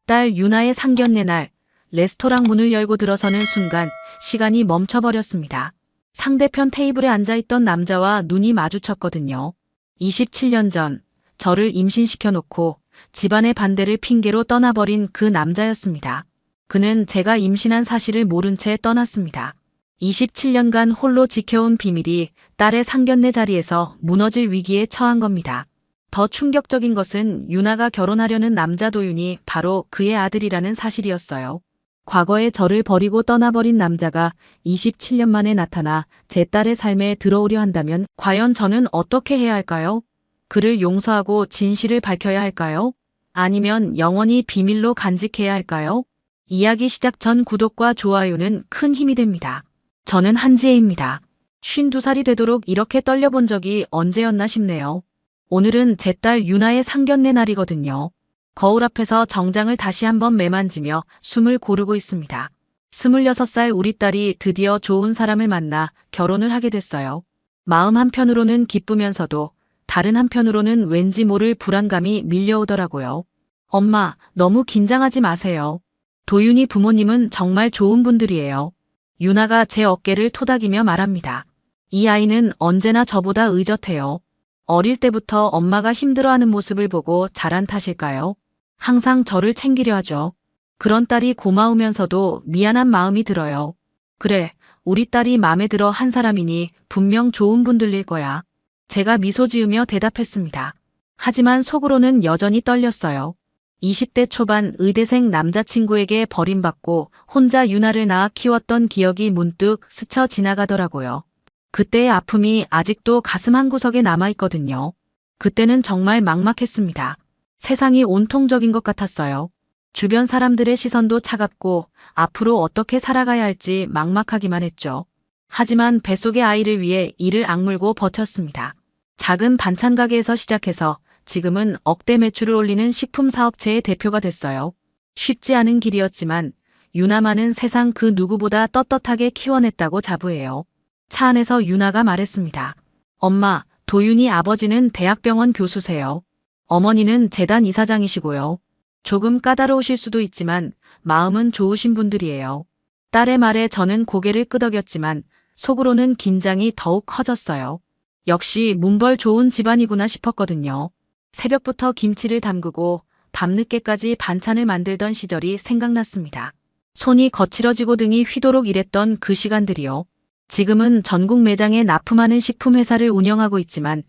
딸 유나의 상견례 날, 레스토랑 문을 열고 들어서는 순간 시간이 멈춰버렸습니다. 상대편 테이블에 앉아있던 남자와 눈이 마주쳤거든요. 27년 전 저를 임신시켜놓고 집안의 반대를 핑계로 떠나버린 그 남자였습니다. 그는 제가 임신한 사실을 모른 채 떠났습니다. 27년간 홀로 지켜온 비밀이 딸의 상견례 자리에서 무너질 위기에 처한 겁니다. 더 충격적인 것은 유나가 결혼하려는 남자 도윤이 바로 그의 아들이라는 사실이었어요. 과거에 저를 버리고 떠나버린 남자가 27년 만에 나타나 제 딸의 삶에 들어오려 한다면 과연 저는 어떻게 해야 할까요? 그를 용서하고 진실을 밝혀야 할까요? 아니면 영원히 비밀로 간직해야 할까요? 이야기 시작 전 구독과 좋아요는 큰 힘이 됩니다. 저는 한지혜입니다. 52살이 되도록 이렇게 떨려본 적이 언제였나 싶네요. 오늘은 제 딸 유나의 상견례 날이거든요. 거울 앞에서 정장을 다시 한번 매만지며 숨을 고르고 있습니다. 26살 우리 딸이 드디어 좋은 사람을 만나 결혼을 하게 됐어요. 마음 한편으로는 기쁘면서도 다른 한편으로는 왠지 모를 불안감이 밀려오더라고요. 엄마, 너무 긴장하지 마세요. 도윤이 부모님은 정말 좋은 분들이에요. 유나가 제 어깨를 토닥이며 말합니다. 이 아이는 언제나 저보다 의젓해요. 어릴 때부터 엄마가 힘들어하는 모습을 보고 자란 탓일까요? 항상 저를 챙기려 하죠. 그런 딸이 고마우면서도 미안한 마음이 들어요. 그래, 우리 딸이 마음에 들어 한 사람이니 분명 좋은 분들일 거야. 제가 미소 지으며 대답했습니다. 하지만 속으로는 여전히 떨렸어요. 20대 초반 의대생 남자친구에게 버림받고 혼자 유나를 낳아 키웠던 기억이 문득 스쳐 지나가더라고요. 그때의 아픔이 아직도 가슴 한구석에 남아있거든요. 그때는 정말 막막했습니다. 세상이 온통적인 것 같았어요. 주변 사람들의 시선도 차갑고 앞으로 어떻게 살아가야 할지 막막하기만 했죠. 하지만 뱃속의 아이를 위해 이를 악물고 버텼습니다. 작은 반찬 가게에서 시작해서 지금은 억대 매출을 올리는 식품 사업체의 대표가 됐어요. 쉽지 않은 길이었지만 유나만은 세상 그 누구보다 떳떳하게 키워냈다고 자부해요. 차 안에서 유나가 말했습니다. 엄마, 도윤이 아버지는 대학병원 교수세요. 어머니는 재단 이사장이시고요. 조금 까다로우실 수도 있지만 마음은 좋으신 분들이에요. 딸의 말에 저는 고개를 끄덕였지만 속으로는 긴장이 더욱 커졌어요. 역시 문벌 좋은 집안이구나 싶었거든요. 새벽부터 김치를 담그고 밤늦게까지 반찬을 만들던 시절이 생각났습니다. 손이 거칠어지고 등이 휘도록 일했던 그 시간들이요. 지금은 전국 매장에 납품하는 식품회사를 운영하고 있지만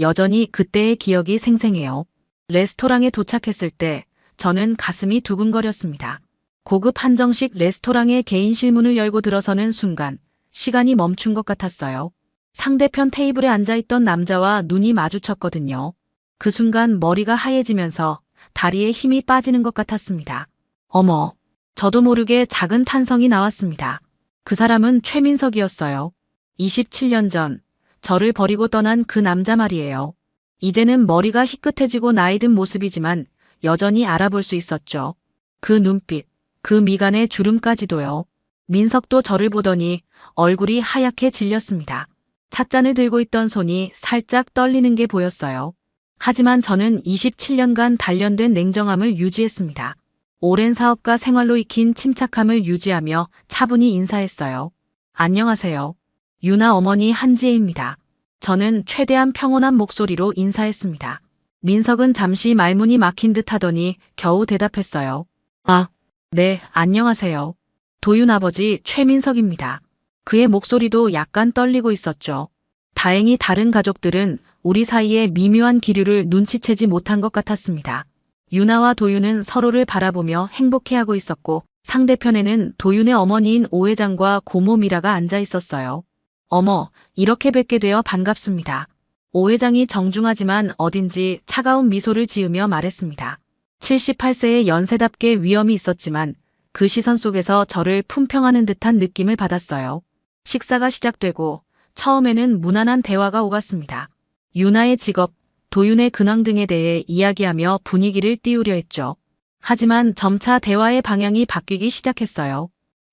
여전히 그때의 기억이 생생해요. 레스토랑에 도착했을 때 저는 가슴이 두근거렸습니다. 고급 한정식 레스토랑의 개인 실문을 열고 들어서는 순간 시간이 멈춘 것 같았어요. 상대편 테이블에 앉아있던 남자와 눈이 마주쳤거든요. 그 순간 머리가 하얘지면서 다리에 힘이 빠지는 것 같았습니다. 어머, 저도 모르게 작은 탄성이 나왔습니다. 그 사람은 최민석이었어요. 27년 전 저를 버리고 떠난 그 남자 말이에요. 이제는 머리가 희끗해지고 나이 든 모습이지만 여전히 알아볼 수 있었죠. 그 눈빛, 그 미간의 주름까지도요. 민석도 저를 보더니 얼굴이 하얗게 질렸습니다. 찻잔을 들고 있던 손이 살짝 떨리는 게 보였어요. 하지만 저는 27년간 단련된 냉정함을 유지했습니다. 오랜 사업과 생활로 익힌 침착함을 유지하며 차분히 인사했어요. 안녕하세요. 유나 어머니 한지혜입니다. 저는 최대한 평온한 목소리로 인사했습니다. 민석은 잠시 말문이 막힌 듯 하더니 겨우 대답했어요. 아, 네, 안녕하세요. 도윤 아버지 최민석입니다. 그의 목소리도 약간 떨리고 있었죠. 다행히 다른 가족들은 우리 사이의 미묘한 기류를 눈치채지 못한 것 같았습니다. 유나와 도윤은 서로를 바라보며 행복해하고 있었고 상대편에는 도윤의 어머니인 오 회장과 고모 미라가 앉아 있었어요. 어머, 이렇게 뵙게 되어 반갑습니다. 오 회장이 정중하지만 어딘지 차가운 미소를 지으며 말했습니다. 78세의 연세답게 위엄이 있었지만 그 시선 속에서 저를 품평하는 듯한 느낌을 받았어요. 식사가 시작되고 처음에는 무난한 대화가 오갔습니다. 유나의 직업, 도윤의 근황 등에 대해 이야기하며 분위기를 띄우려 했죠. 하지만 점차 대화의 방향이 바뀌기 시작했어요.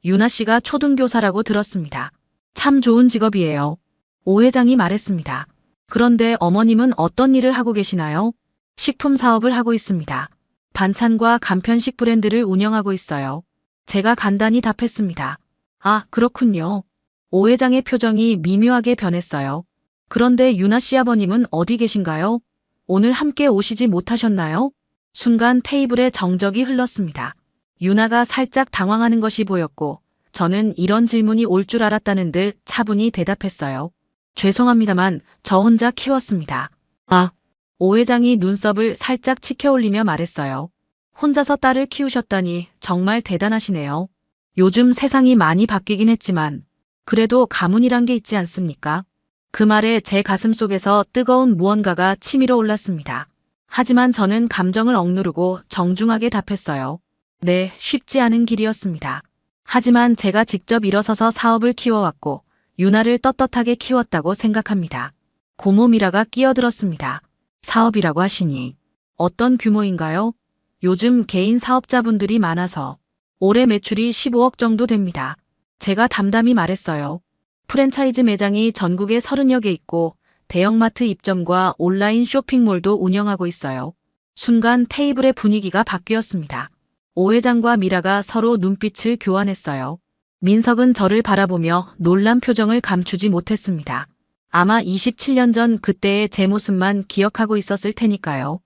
유나 씨가 초등교사라고 들었습니다. 참 좋은 직업이에요. 오 회장이 말했습니다. 그런데 어머님은 어떤 일을 하고 계시나요? 식품 사업을 하고 있습니다. 반찬과 간편식 브랜드를 운영하고 있어요. 제가 간단히 답했습니다. 아, 그렇군요. 오 회장의 표정이 미묘하게 변했어요. 그런데 유나 씨 아버님은 어디 계신가요? 오늘 함께 오시지 못하셨나요? 순간 테이블에 정적이 흘렀습니다. 유나가 살짝 당황하는 것이 보였고 저는 이런 질문이 올 줄 알았다는 듯 차분히 대답했어요. 죄송합니다만 저 혼자 키웠습니다. 아, 오 회장이 눈썹을 살짝 치켜올리며 말했어요. 혼자서 딸을 키우셨다니 정말 대단하시네요. 요즘 세상이 많이 바뀌긴 했지만 그래도 가문이란 게 있지 않습니까? 그 말에 제 가슴 속에서 뜨거운 무언가가 치밀어 올랐습니다. 하지만 저는 감정을 억누르고 정중하게 답했어요. 네, 쉽지 않은 길이었습니다. 하지만 제가 직접 일어서서 사업을 키워왔고 유나를 떳떳하게 키웠다고 생각합니다. 고모 미라가 끼어들었습니다. 사업이라고 하시니 어떤 규모인가요? 요즘 개인 사업자분들이 많아서 올해 매출이 15억 정도 됩니다. 제가 담담히 말했어요. 프랜차이즈 매장이 전국에 30여 개 있고 대형마트 입점과 온라인 쇼핑몰도 운영하고 있어요. 순간 테이블의 분위기가 바뀌었습니다. 오 회장과 미라가 서로 눈빛을 교환했어요. 민석은 저를 바라보며 놀란 표정을 감추지 못했습니다. 아마 27년 전 그때의 제 모습만 기억하고 있었을 테니까요.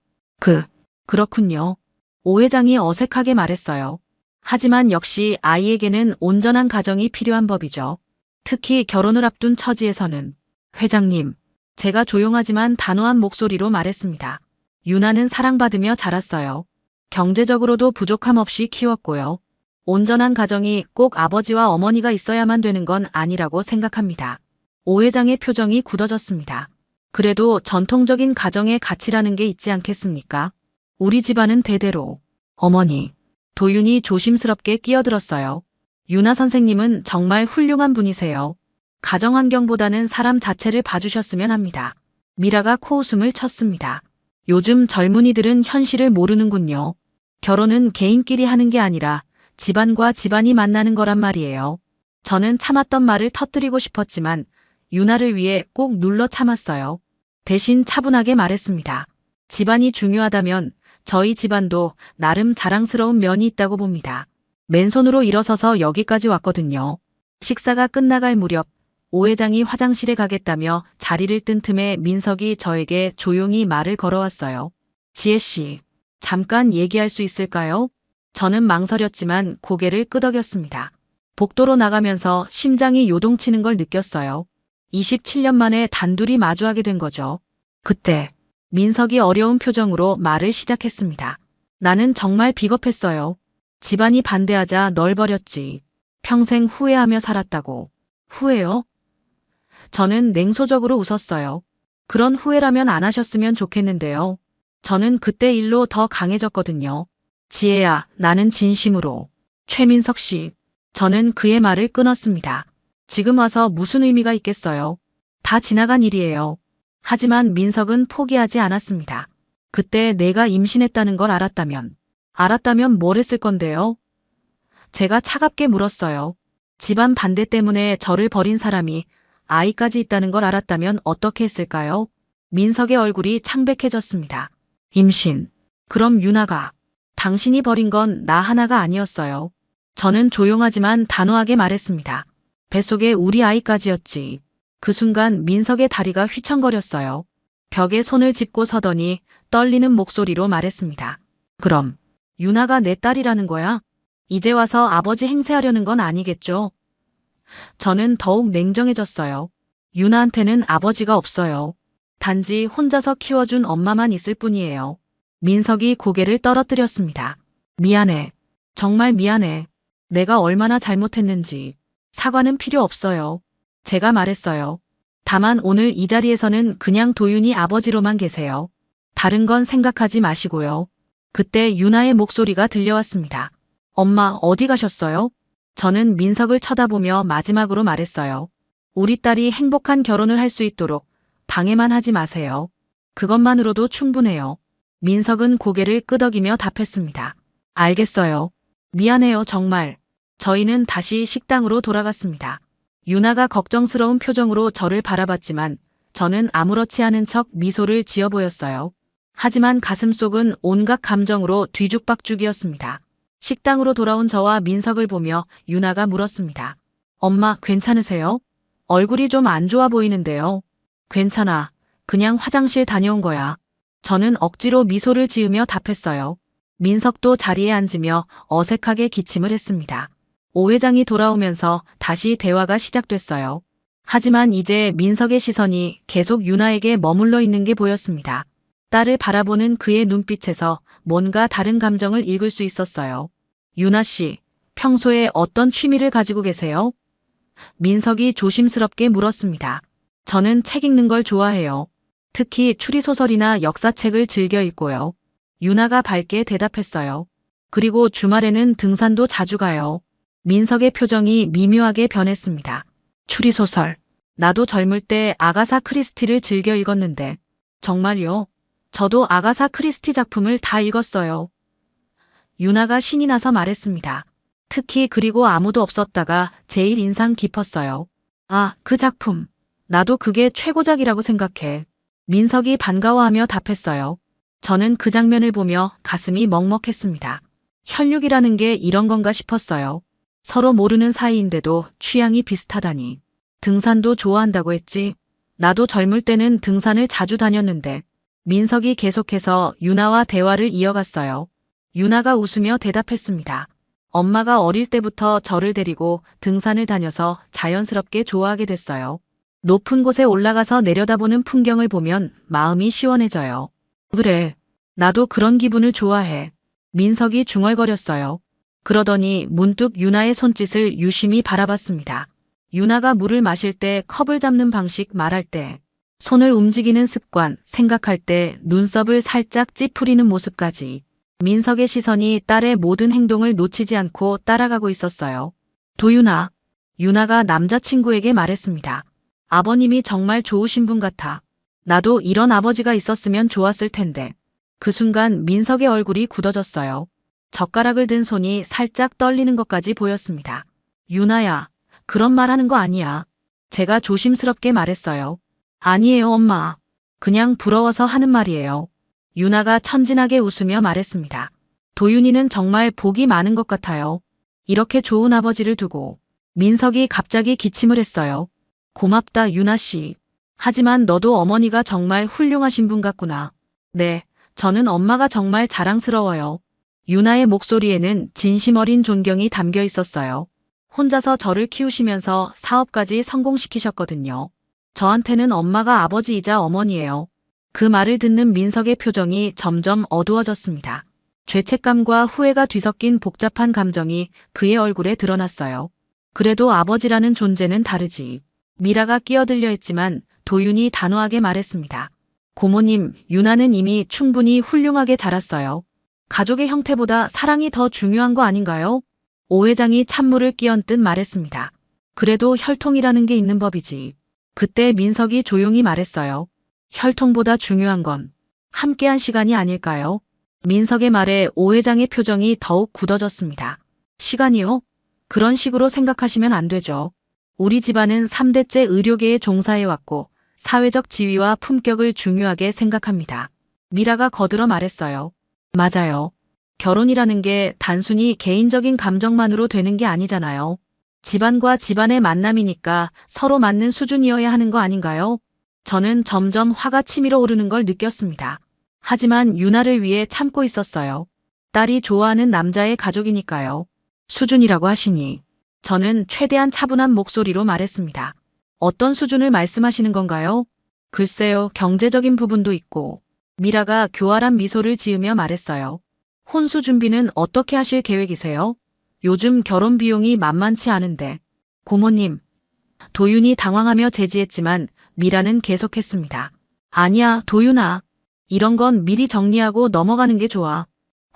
그렇군요. 오 회장이 어색하게 말했어요. 하지만 역시 아이에게는 온전한 가정이 필요한 법이죠. 특히 결혼을 앞둔 처지에서는. 회장님, 제가 조용하지만 단호한 목소리로 말했습니다. 유나는 사랑받으며 자랐어요. 경제적으로도 부족함 없이 키웠고요. 온전한 가정이 꼭 아버지와 어머니가 있어야만 되는 건 아니라고 생각합니다. 오 회장의 표정이 굳어졌습니다. 그래도 전통적인 가정의 가치라는 게 있지 않겠습니까? 우리 집안은 대대로. 어머니. 도윤이 조심스럽게 끼어들었어요. 유나 선생님은 정말 훌륭한 분이세요. 가정 환경보다는 사람 자체를 봐주셨으면 합니다. 미라가 코웃음을 쳤습니다. 요즘 젊은이들은 현실을 모르는군요. 결혼은 개인끼리 하는 게 아니라 집안과 집안이 만나는 거란 말이에요. 저는 참았던 말을 터뜨리고 싶었지만 유나를 위해 꼭 눌러 참았어요. 대신 차분하게 말했습니다. 집안이 중요하다면 저희 집안도 나름 자랑스러운 면이 있다고 봅니다. 맨손으로 일어서서 여기까지 왔거든요. 식사가 끝나갈 무렵 오 회장이 화장실에 가겠다며 자리를 뜬 틈에 민석이 저에게 조용히 말을 걸어왔어요. 지혜 씨, 잠깐 얘기할 수 있을까요? 저는 망설였지만 고개를 끄덕였습니다. 복도로 나가면서 심장이 요동치는 걸 느꼈어요. 27년 만에 단둘이 마주하게 된 거죠. 그때 민석이 어려운 표정으로 말을 시작했습니다. 나는 정말 비겁했어요. 집안이 반대하자 널 버렸지. 평생 후회하며 살았다고. 후회요? 저는 냉소적으로 웃었어요. 그런 후회라면 안 하셨으면 좋겠는데요. 저는 그때 일로 더 강해졌거든요. 지혜야, 나는 진심으로. 최민석 씨. 저는 그의 말을 끊었습니다. 지금 와서 무슨 의미가 있겠어요. 다 지나간 일이에요. 하지만 민석은 포기하지 않았습니다. 그때 내가 임신했다는 걸 알았다면 뭘 했을 건데요? 제가 차갑게 물었어요. 집안 반대 때문에 저를 버린 사람이 아이까지 있다는 걸 알았다면 어떻게 했을까요? 민석의 얼굴이 창백해졌습니다. 임신. 그럼 유나가. 당신이 버린 건 나 하나가 아니었어요. 저는 조용하지만 단호하게 말했습니다. 뱃속에 우리 아이까지였지. 그 순간 민석의 다리가 휘청거렸어요. 벽에 손을 짚고 서더니 떨리는 목소리로 말했습니다. 그럼 유나가 내 딸이라는 거야? 이제 와서 아버지 행세하려는 건 아니겠죠? 저는 더욱 냉정해졌어요. 유나한테는 아버지가 없어요. 단지 혼자서 키워준 엄마만 있을 뿐이에요. 민석이 고개를 떨어뜨렸습니다. 미안해. 정말 미안해. 내가 얼마나 잘못했는지. 사과는 필요 없어요. 제가 말했어요. 다만 오늘 이 자리에서는 그냥 도윤이 아버지로만 계세요. 다른 건 생각하지 마시고요. 그때 유나의 목소리가 들려왔습니다. 엄마, 어디 가셨어요? 저는 민석을 쳐다보며 마지막으로 말했어요. 우리 딸이 행복한 결혼을 할 수 있도록 방해만 하지 마세요. 그것만으로도 충분해요. 민석은 고개를 끄덕이며 답했습니다. 알겠어요. 미안해요, 정말. 저희는 다시 식당으로 돌아갔습니다. 유나가 걱정스러운 표정으로 저를 바라봤지만 저는 아무렇지 않은 척 미소를 지어 보였어요. 하지만 가슴속은 온갖 감정으로 뒤죽박죽이었습니다. 식당으로 돌아온 저와 민석을 보며 유나가 물었습니다. 엄마, 괜찮으세요? 얼굴이 좀 안 좋아 보이는데요. 괜찮아. 그냥 화장실 다녀온 거야. 저는 억지로 미소를 지으며 답했어요. 민석도 자리에 앉으며 어색하게 기침을 했습니다. 오 회장이 돌아오면서 다시 대화가 시작됐어요. 하지만 이제 민석의 시선이 계속 유나에게 머물러 있는 게 보였습니다. 딸을 바라보는 그의 눈빛에서 뭔가 다른 감정을 읽을 수 있었어요. 유나 씨, 평소에 어떤 취미를 가지고 계세요? 민석이 조심스럽게 물었습니다. 저는 책 읽는 걸 좋아해요. 특히 추리소설이나 역사책을 즐겨 읽고요. 유나가 밝게 대답했어요. 그리고 주말에는 등산도 자주 가요. 민석의 표정이 미묘하게 변했습니다. 추리소설. 나도 젊을 때 아가사 크리스티를 즐겨 읽었는데. 정말요? 저도 아가사 크리스티 작품을 다 읽었어요. 유나가 신이 나서 말했습니다. 특히 그리고 아무도 없었다가 제일 인상 깊었어요. 아, 그 작품. 나도 그게 최고작이라고 생각해. 민석이 반가워하며 답했어요. 저는 그 장면을 보며 가슴이 먹먹했습니다. 혈육이라는 게 이런 건가 싶었어요. 서로 모르는 사이인데도 취향이 비슷하다니. 등산도 좋아한다고 했지. 나도 젊을 때는 등산을 자주 다녔는데. 민석이 계속해서 유나와 대화를 이어갔어요. 유나가 웃으며 대답했습니다. 엄마가 어릴 때부터 저를 데리고 등산을 다녀서 자연스럽게 좋아하게 됐어요. 높은 곳에 올라가서 내려다보는 풍경을 보면 마음이 시원해져요. 그래, 나도 그런 기분을 좋아해. 민석이 중얼거렸어요. 그러더니 문득 유나의 손짓을 유심히 바라봤습니다. 유나가 물을 마실 때 컵을 잡는 방식, 말할 때, 손을 움직이는 습관, 생각할 때 눈썹을 살짝 찌푸리는 모습까지. 민석의 시선이 딸의 모든 행동을 놓치지 않고 따라가고 있었어요. 도윤아, 유나가 남자친구에게 말했습니다. 아버님이 정말 좋으신 분 같아. 나도 이런 아버지가 있었으면 좋았을 텐데. 그 순간 민석의 얼굴이 굳어졌어요. 젓가락을 든 손이 살짝 떨리는 것까지 보였습니다. 유나야, 그런 말 하는 거 아니야. 제가 조심스럽게 말했어요. 아니에요, 엄마. 그냥 부러워서 하는 말이에요. 유나가 천진하게 웃으며 말했습니다. 도윤이는 정말 복이 많은 것 같아요. 이렇게 좋은 아버지를 두고. 민석이 갑자기 기침을 했어요. 고맙다, 유나 씨. 하지만 너도 어머니가 정말 훌륭하신 분 같구나. 네, 저는 엄마가 정말 자랑스러워요. 유나의 목소리에는 진심 어린 존경이 담겨 있었어요. 혼자서 저를 키우시면서 사업까지 성공시키셨거든요. 저한테는 엄마가 아버지이자 어머니예요. 그 말을 듣는 민석의 표정이 점점 어두워졌습니다. 죄책감과 후회가 뒤섞인 복잡한 감정이 그의 얼굴에 드러났어요. 그래도 아버지라는 존재는 다르지. 미라가 끼어들려 했지만 도윤이 단호하게 말했습니다. 고모님, 유나는 이미 충분히 훌륭하게 자랐어요. 가족의 형태보다 사랑이 더 중요한 거 아닌가요? 오 회장이 찬물을 끼얹듯 말했습니다. 그래도 혈통이라는 게 있는 법이지. 그때 민석이 조용히 말했어요. 혈통보다 중요한 건 함께한 시간이 아닐까요? 민석의 말에 오 회장의 표정이 더욱 굳어졌습니다. 시간이요? 그런 식으로 생각하시면 안 되죠. 우리 집안은 3대째 의료계에 종사해왔고 사회적 지위와 품격을 중요하게 생각합니다. 미라가 거들어 말했어요. 맞아요. 결혼이라는 게 단순히 개인적인 감정만으로 되는 게 아니잖아요. 집안과 집안의 만남이니까 서로 맞는 수준이어야 하는 거 아닌가요? 저는 점점 화가 치밀어 오르는 걸 느꼈습니다. 하지만 유나를 위해 참고 있었어요. 딸이 좋아하는 남자의 가족이니까요. 수준이라고 하시니 저는 최대한 차분한 목소리로 말했습니다. 어떤 수준을 말씀하시는 건가요? 글쎄요, 경제적인 부분도 있고. 미라가 교활한 미소를 지으며 말했어요. 혼수 준비는 어떻게 하실 계획이세요? 요즘 결혼 비용이 만만치 않은데. 고모님. 도윤이 당황하며 제지했지만 미라는 계속했습니다. 아니야, 도윤아. 이런 건 미리 정리하고 넘어가는 게 좋아.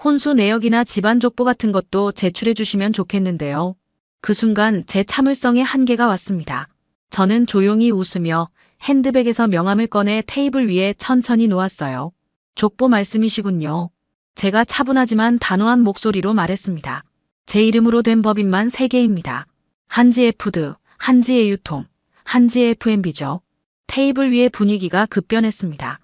혼수 내역이나 집안 족보 같은 것도 제출해 주시면 좋겠는데요. 그 순간 제 참을성에 한계가 왔습니다. 저는 조용히 웃으며 핸드백에서 명함을 꺼내 테이블 위에 천천히 놓았어요. 족보 말씀이시군요. 제가 차분하지만 단호한 목소리로 말했습니다. 제 이름으로 된 법인만 3개입니다. 한지의 푸드, 한지의 유통, 한지의 F&B죠. 테이블 위의 분위기가 급변했습니다.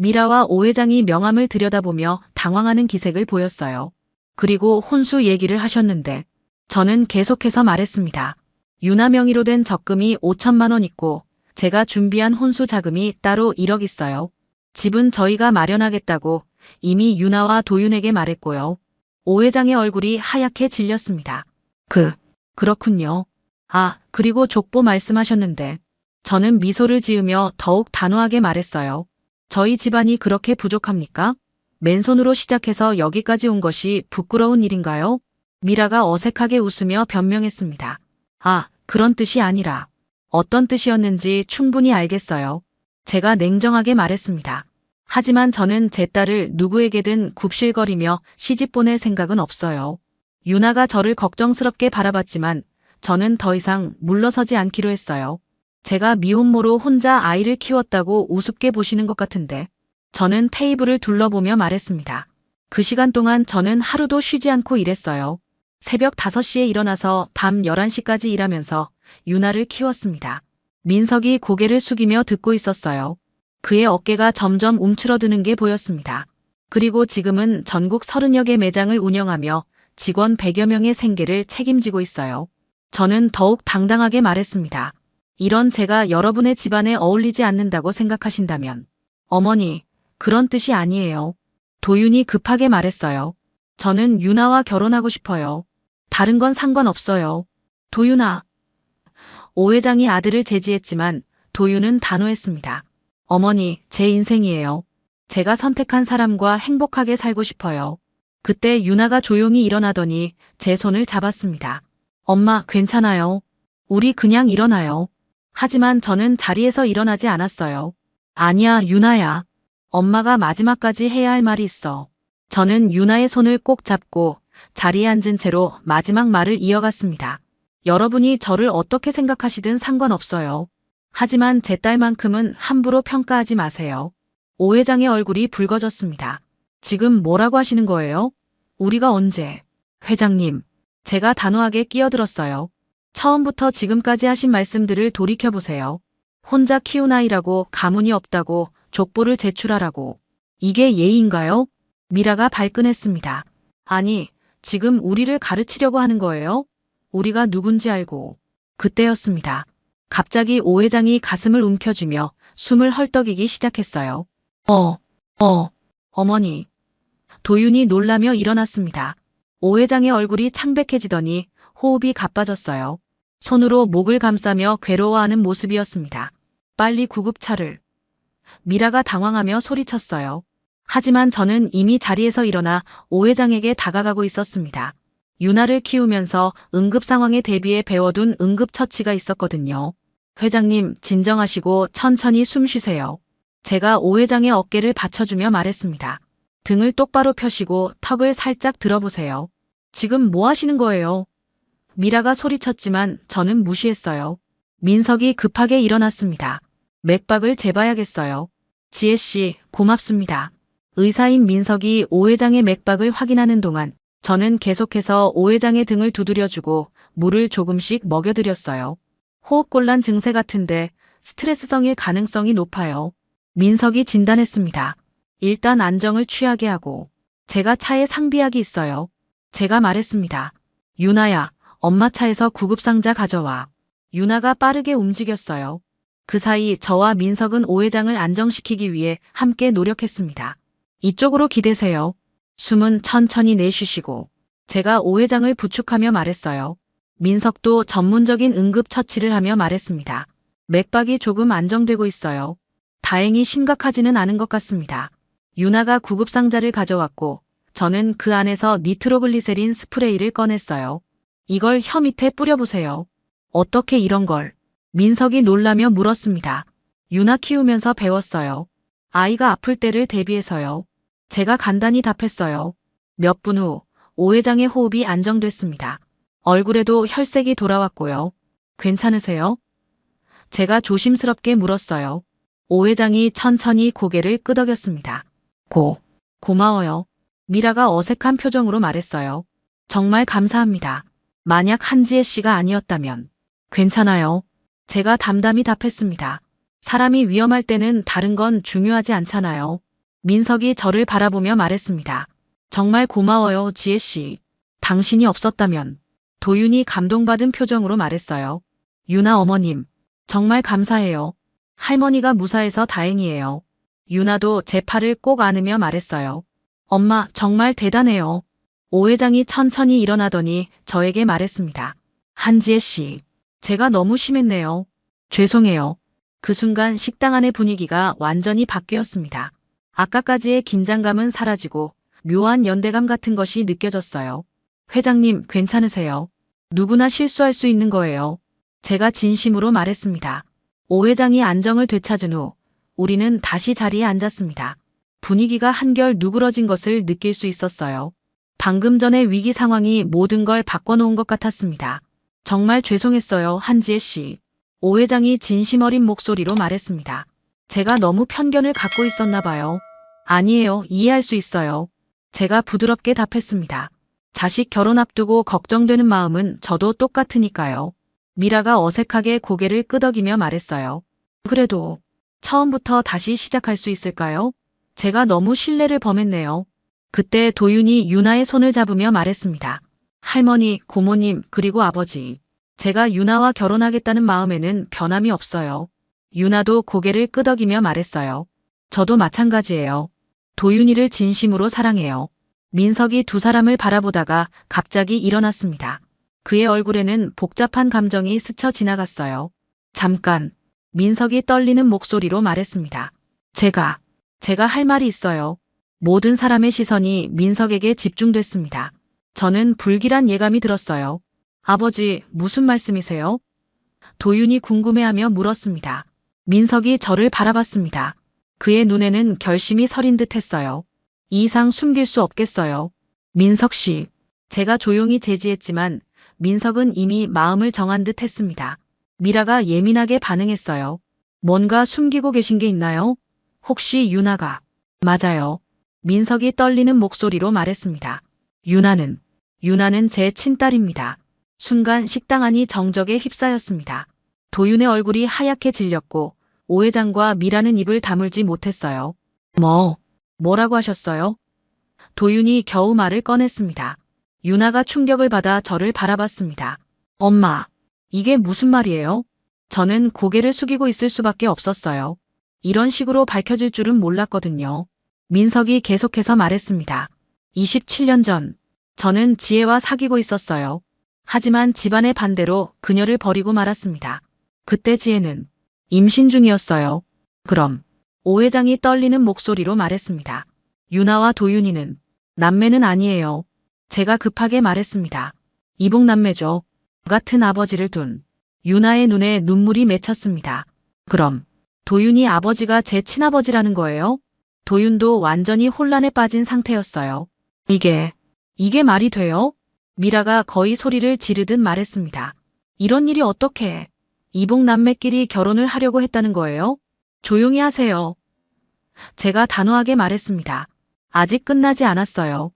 미라와 오 회장이 명함을 들여다보며 당황하는 기색을 보였어요. 그리고 혼수 얘기를 하셨는데 저는 계속해서 말했습니다. 유나 명의로 된 적금이 5천만 원 있고 제가 준비한 혼수 자금이 따로 1억 있어요. 집은 저희가 마련하겠다고 이미 유나와 도윤에게 말했고요. 오 회장의 얼굴이 하얗게 질렸습니다. 그렇군요. 아, 그리고 족보 말씀하셨는데 저는 미소를 지으며 더욱 단호하게 말했어요. 저희 집안이 그렇게 부족합니까? 맨손으로 시작해서 여기까지 온 것이 부끄러운 일인가요? 미라가 어색하게 웃으며 변명했습니다. 아, 그런 뜻이 아니라 어떤 뜻이었는지 충분히 알겠어요. 제가 냉정하게 말했습니다. 하지만 저는 제 딸을 누구에게든 굽실거리며 시집 보낼 생각은 없어요. 유나가 저를 걱정스럽게 바라봤지만 저는 더 이상 물러서지 않기로 했어요. 제가 미혼모로 혼자 아이를 키웠다고 우습게 보시는 것 같은데 저는 테이블을 둘러보며 말했습니다. 그 시간 동안 저는 하루도 쉬지 않고 일했어요. 새벽 5시에 일어나서 밤 11시까지 일하면서 유나를 키웠습니다. 민석이 고개를 숙이며 듣고 있었어요. 그의 어깨가 점점 움츠러드는 게 보였습니다. 그리고 지금은 전국 30여 개 매장을 운영하며 직원 100여 명의 생계를 책임지고 있어요. 저는 더욱 당당하게 말했습니다. 이런 제가 여러분의 집안에 어울리지 않는다고 생각하신다면 어머니, 그런 뜻이 아니에요. 도윤이 급하게 말했어요. 저는 유나와 결혼하고 싶어요. 다른 건 상관없어요. 도윤아. 오 회장이 아들을 제지했지만 도윤은 단호했습니다. 어머니, 제 인생이에요. 제가 선택한 사람과 행복하게 살고 싶어요. 그때 유나가 조용히 일어나더니 제 손을 잡았습니다. 엄마, 괜찮아요. 우리 그냥 일어나요. 하지만 저는 자리에서 일어나지 않았어요. 아니야, 유나야. 엄마가 마지막까지 해야 할 말이 있어. 저는 유나의 손을 꼭 잡고 자리에 앉은 채로 마지막 말을 이어갔습니다. 여러분이 저를 어떻게 생각하시든 상관없어요. 하지만 제 딸만큼은 함부로 평가하지 마세요. 오 회장의 얼굴이 붉어졌습니다. 지금 뭐라고 하시는 거예요? 우리가 언제? 회장님, 제가 단호하게 끼어들었어요. 처음부터 지금까지 하신 말씀들을 돌이켜보세요. 혼자 키운 아이라고 가문이 없다고 족보를 제출하라고. 이게 예의인가요? 미라가 발끈했습니다. 아니, 지금 우리를 가르치려고 하는 거예요? 우리가 누군지 알고. 그때였습니다. 갑자기 오 회장이 가슴을 움켜쥐며 숨을 헐떡이기 시작했어요. 어머니. 도윤이 놀라며 일어났습니다. 오 회장의 얼굴이 창백해지더니 호흡이 가빠졌어요. 손으로 목을 감싸며 괴로워하는 모습이었습니다. 빨리 구급차를. 미라가 당황하며 소리쳤어요. 하지만 저는 이미 자리에서 일어나 오 회장에게 다가가고 있었습니다. 유나를 키우면서 응급 상황에 대비해 배워둔 응급처치가 있었거든요. 회장님, 진정하시고 천천히 숨 쉬세요. 제가 오 회장의 어깨를 받쳐주며 말했습니다. 등을 똑바로 펴시고 턱을 살짝 들어보세요. 지금 뭐 하시는 거예요? 미라가 소리쳤지만 저는 무시했어요. 민석이 급하게 일어났습니다. 맥박을 재봐야겠어요. 지혜씨, 고맙습니다. 의사인 민석이 오 회장의 맥박을 확인하는 동안 저는 계속해서 오 회장의 등을 두드려주고 물을 조금씩 먹여드렸어요. 호흡곤란 증세 같은데 스트레스성일 가능성이 높아요. 민석이 진단했습니다. 일단 안정을 취하게 하고. 제가 차에 상비약이 있어요. 제가 말했습니다. 유나야, 엄마 차에서 구급상자 가져와. 유나가 빠르게 움직였어요. 그 사이 저와 민석은 오 회장을 안정시키기 위해 함께 노력했습니다. 이쪽으로 기대세요. 숨은 천천히 내쉬시고. 제가 오 회장을 부축하며 말했어요. 민석도 전문적인 응급처치를 하며 말했습니다. 맥박이 조금 안정되고 있어요. 다행히 심각하지는 않은 것 같습니다. 유나가 구급상자를 가져왔고 저는 그 안에서 니트로글리세린 스프레이를 꺼냈어요. 이걸 혀 밑에 뿌려보세요. 어떻게 이런 걸? 민석이 놀라며 물었습니다. 유나 키우면서 배웠어요. 아이가 아플 때를 대비해서요. 제가 간단히 답했어요. 몇 분 후 오 회장의 호흡이 안정됐습니다. 얼굴에도 혈색이 돌아왔고요. 괜찮으세요? 제가 조심스럽게 물었어요. 오 회장이 천천히 고개를 끄덕였습니다. 고마워요. 미라가 어색한 표정으로 말했어요. 정말 감사합니다. 만약 한지혜 씨가 아니었다면. 괜찮아요. 제가 담담히 답했습니다. 사람이 위험할 때는 다른 건 중요하지 않잖아요. 민석이 저를 바라보며 말했습니다. 정말 고마워요, 지혜씨. 당신이 없었다면. 도윤이 감동받은 표정으로 말했어요. 유나 어머님, 정말 감사해요. 할머니가 무사해서 다행이에요. 유나도 제 팔을 꼭 안으며 말했어요. 엄마, 정말 대단해요. 오 회장이 천천히 일어나더니 저에게 말했습니다. 한지혜 씨, 제가 너무 심했네요. 죄송해요. 그 순간 식당 안의 분위기가 완전히 바뀌었습니다. 아까까지의 긴장감은 사라지고 묘한 연대감 같은 것이 느껴졌어요. 회장님, 괜찮으세요? 누구나 실수할 수 있는 거예요. 제가 진심으로 말했습니다. 오 회장이 안정을 되찾은 후 우리는 다시 자리에 앉았습니다. 분위기가 한결 누그러진 것을 느낄 수 있었어요. 방금 전의 위기 상황이 모든 걸 바꿔놓은 것 같았습니다. 정말 죄송했어요, 한지혜 씨. 오 회장이 진심 어린 목소리로 말했습니다. 제가 너무 편견을 갖고 있었나 봐요. 아니에요, 이해할 수 있어요. 제가 부드럽게 답했습니다. 자식 결혼 앞두고 걱정되는 마음은 저도 똑같으니까요. 미라가 어색하게 고개를 끄덕이며 말했어요. 그래도 처음부터 다시 시작할 수 있을까요? 제가 너무 신뢰를 범했네요. 그때 도윤이 유나의 손을 잡으며 말했습니다. 할머니, 고모님, 그리고 아버지. 제가 유나와 결혼하겠다는 마음에는 변함이 없어요. 유나도 고개를 끄덕이며 말했어요. 저도 마찬가지예요. 도윤이를 진심으로 사랑해요. 민석이 두 사람을 바라보다가 갑자기 일어났습니다. 그의 얼굴에는 복잡한 감정이 스쳐 지나갔어요. 잠깐, 민석이 떨리는 목소리로 말했습니다. 제가 할 말이 있어요. 모든 사람의 시선이 민석에게 집중됐습니다. 저는 불길한 예감이 들었어요. 아버지, 무슨 말씀이세요? 도윤이 궁금해하며 물었습니다. 민석이 저를 바라봤습니다. 그의 눈에는 결심이 서린 듯 했어요. 이 이상 숨길 수 없겠어요. 민석 씨. 제가 조용히 제지했지만 민석은 이미 마음을 정한 듯 했습니다. 미라가 예민하게 반응했어요. 뭔가 숨기고 계신 게 있나요? 혹시 유나가? 맞아요. 민석이 떨리는 목소리로 말했습니다. 유나는 제 친딸입니다. 순간 식당 안이 정적에 휩싸였습니다. 도윤의 얼굴이 하얗게 질렸고 오 회장과 미라는 입을 다물지 못했어요. 뭐라고 하셨어요? 도윤이 겨우 말을 꺼냈습니다. 유나가 충격을 받아 저를 바라봤습니다. 엄마, 이게 무슨 말이에요? 저는 고개를 숙이고 있을 수밖에 없었어요. 이런 식으로 밝혀질 줄은 몰랐거든요. 민석이 계속해서 말했습니다. 27년 전, 저는 지혜와 사귀고 있었어요. 하지만 집안의 반대로 그녀를 버리고 말았습니다. 그때 지혜는 임신 중이었어요. 그럼, 오 회장이 떨리는 목소리로 말했습니다. 유나와 도윤이는 남매는 아니에요. 제가 급하게 말했습니다. 이복남매죠. 같은 아버지를 둔 유나의 눈에 눈물이 맺혔습니다. 그럼 도윤이 아버지가 제 친아버지라는 거예요? 도윤도 완전히 혼란에 빠진 상태였어요. 이게 말이 돼요? 미라가 거의 소리를 지르듯 말했습니다. 이런 일이 어떻게 이복남매끼리 결혼을 하려고 했다는 거예요? 조용히 하세요. 제가 단호하게 말했습니다. 아직 끝나지 않았어요.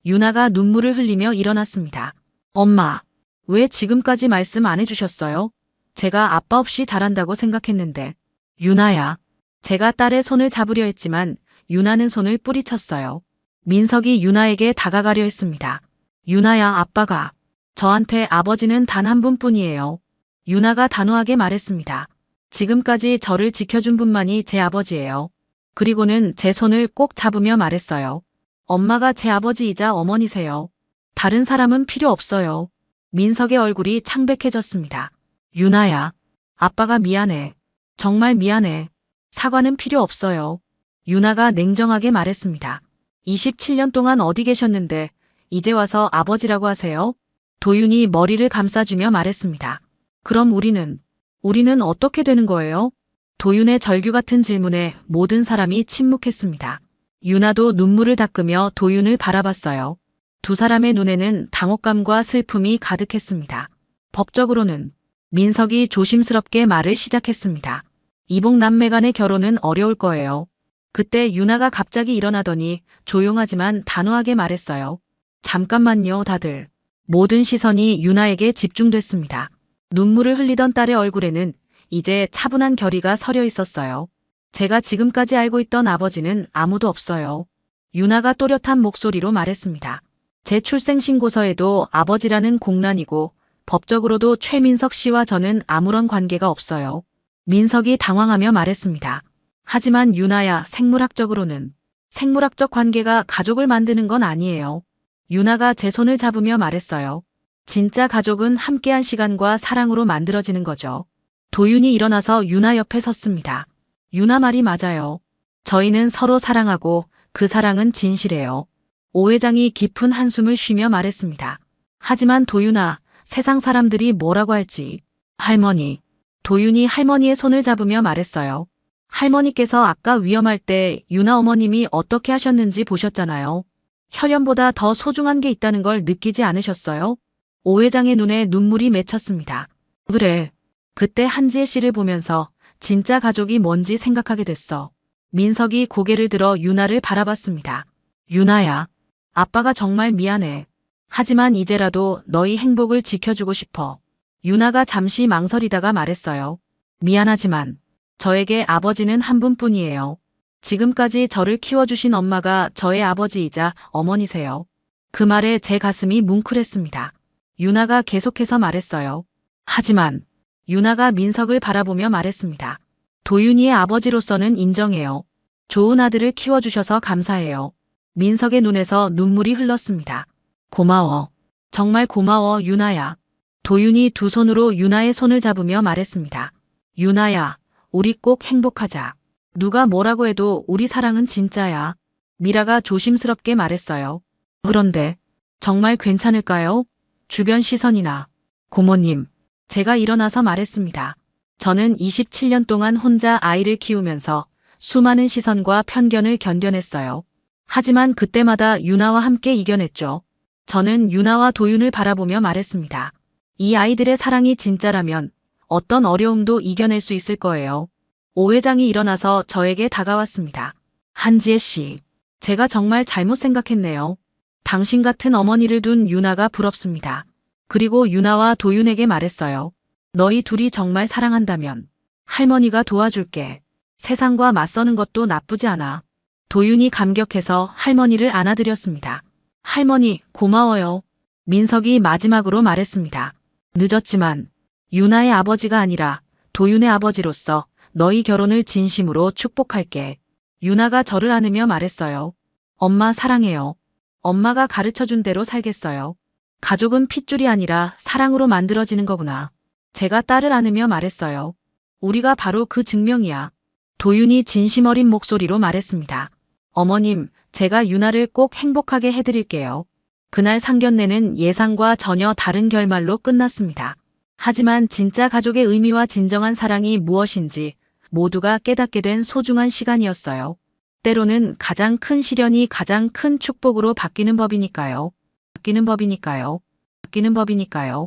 유나가 눈물을 흘리며 일어났습니다. 엄마, 왜 지금까지 말씀 안 해주셨어요? 제가 아빠 없이 자란다고 생각했는데. 유나야. 제가 딸의 손을 잡으려 했지만 유나는 손을 뿌리쳤어요. 민석이 유나에게 다가가려 했습니다. 유나야, 아빠가. 저한테 아버지는 단 한 분뿐이에요. 유나가 단호하게 말했습니다. 지금까지 저를 지켜준 분만이 제 아버지예요. 그리고는 제 손을 꼭 잡으며 말했어요. 엄마가 제 아버지이자 어머니세요. 다른 사람은 필요 없어요. 민석의 얼굴이 창백해졌습니다. 유나야, 아빠가 미안해. 정말 미안해. 사과는 필요 없어요. 유나가 냉정하게 말했습니다. 27년 동안 어디 계셨는데 이제 와서 아버지라고 하세요? 도윤이 머리를 감싸주며 말했습니다. 그럼 우리는 어떻게 되는 거예요? 도윤의 절규 같은 질문에 모든 사람이 침묵했습니다. 유나도 눈물을 닦으며 도윤을 바라봤어요. 두 사람의 눈에는 당혹감과 슬픔이 가득했습니다. 법적으로는 민석이 조심스럽게 말을 시작했습니다. 이복남매 간의 결혼은 어려울 거예요. 그때 유나가 갑자기 일어나더니 조용하지만 단호하게 말했어요. 잠깐만요, 다들. 모든 시선이 유나에게 집중됐습니다. 눈물을 흘리던 딸의 얼굴에는 이제 차분한 결의가 서려 있었어요. 제가 지금까지 알고 있던 아버지는 아무도 없어요. 유나가 또렷한 목소리로 말했습니다. 제 출생신고서에도 아버지라는 공란이고 법적으로도 최민석 씨와 저는 아무런 관계가 없어요. 민석이 당황하며 말했습니다. 하지만 유나야, 생물학적 관계가 가족을 만드는 건 아니에요. 유나가 제 손을 잡으며 말했어요. 진짜 가족은 함께한 시간과 사랑으로 만들어지는 거죠. 도윤이 일어나서 유나 옆에 섰습니다. 유나 말이 맞아요. 저희는 서로 사랑하고 그 사랑은 진실해요. 오 회장이 깊은 한숨을 쉬며 말했습니다. 하지만 도윤아, 세상 사람들이 뭐라고 할지. 할머니. 도윤이 할머니의 손을 잡으며 말했어요. 할머니께서 아까 위험할 때 유나 어머님이 어떻게 하셨는지 보셨잖아요. 혈연보다 더 소중한 게 있다는 걸 느끼지 않으셨어요? 오 회장의 눈에 눈물이 맺혔습니다. 그래. 그때 한지혜 씨를 보면서 진짜 가족이 뭔지 생각하게 됐어. 민석이 고개를 들어 유나를 바라봤습니다. 유나야, 아빠가 정말 미안해. 하지만 이제라도 너희 행복을 지켜주고 싶어. 유나가 잠시 망설이다가 말했어요. 미안하지만 저에게 아버지는 한 분뿐이에요. 지금까지 저를 키워주신 엄마가 저의 아버지이자 어머니세요. 그 말에 제 가슴이 뭉클했습니다. 유나가 계속해서 말했어요. 하지만 유나가 민석을 바라보며 말했습니다. 도윤이의 아버지로서는 인정해요. 좋은 아들을 키워주셔서 감사해요. 민석의 눈에서 눈물이 흘렀습니다. 고마워. 정말 고마워, 유나야. 도윤이 두 손으로 유나의 손을 잡으며 말했습니다. 유나야, 우리 꼭 행복하자. 누가 뭐라고 해도 우리 사랑은 진짜야. 미라가 조심스럽게 말했어요. 그런데 정말 괜찮을까요? 주변 시선이나. 고모님, 제가 일어나서 말했습니다. 저는 27년 동안 혼자 아이를 키우면서 수많은 시선과 편견을 견뎌냈어요. 하지만 그때마다 유나와 함께 이겨냈죠. 저는 유나와 도윤을 바라보며 말했습니다. 이 아이들의 사랑이 진짜라면 어떤 어려움도 이겨낼 수 있을 거예요. 오 회장이 일어나서 저에게 다가왔습니다. 한지혜 씨, 제가 정말 잘못 생각했네요. 당신 같은 어머니를 둔 유나가 부럽습니다. 그리고 유나와 도윤에게 말했어요. 너희 둘이 정말 사랑한다면 할머니가 도와줄게. 세상과 맞서는 것도 나쁘지 않아. 도윤이 감격해서 할머니를 안아드렸습니다. 할머니, 고마워요. 민석이 마지막으로 말했습니다. 늦었지만 유나의 아버지가 아니라 도윤의 아버지로서 너희 결혼을 진심으로 축복할게. 유나가 저를 안으며 말했어요. 엄마 사랑해요. 엄마가 가르쳐준 대로 살겠어요. 가족은 핏줄이 아니라 사랑으로 만들어지는 거구나. 제가 딸을 안으며 말했어요. 우리가 바로 그 증명이야. 도윤이 진심 어린 목소리로 말했습니다. 어머님, 제가 유나를 꼭 행복하게 해드릴게요. 그날 상견례는 예상과 전혀 다른 결말로 끝났습니다. 하지만 진짜 가족의 의미와 진정한 사랑이 무엇인지 모두가 깨닫게 된 소중한 시간이었어요. 때로는 가장 큰 시련이 가장 큰 축복으로 바뀌는 법이니까요.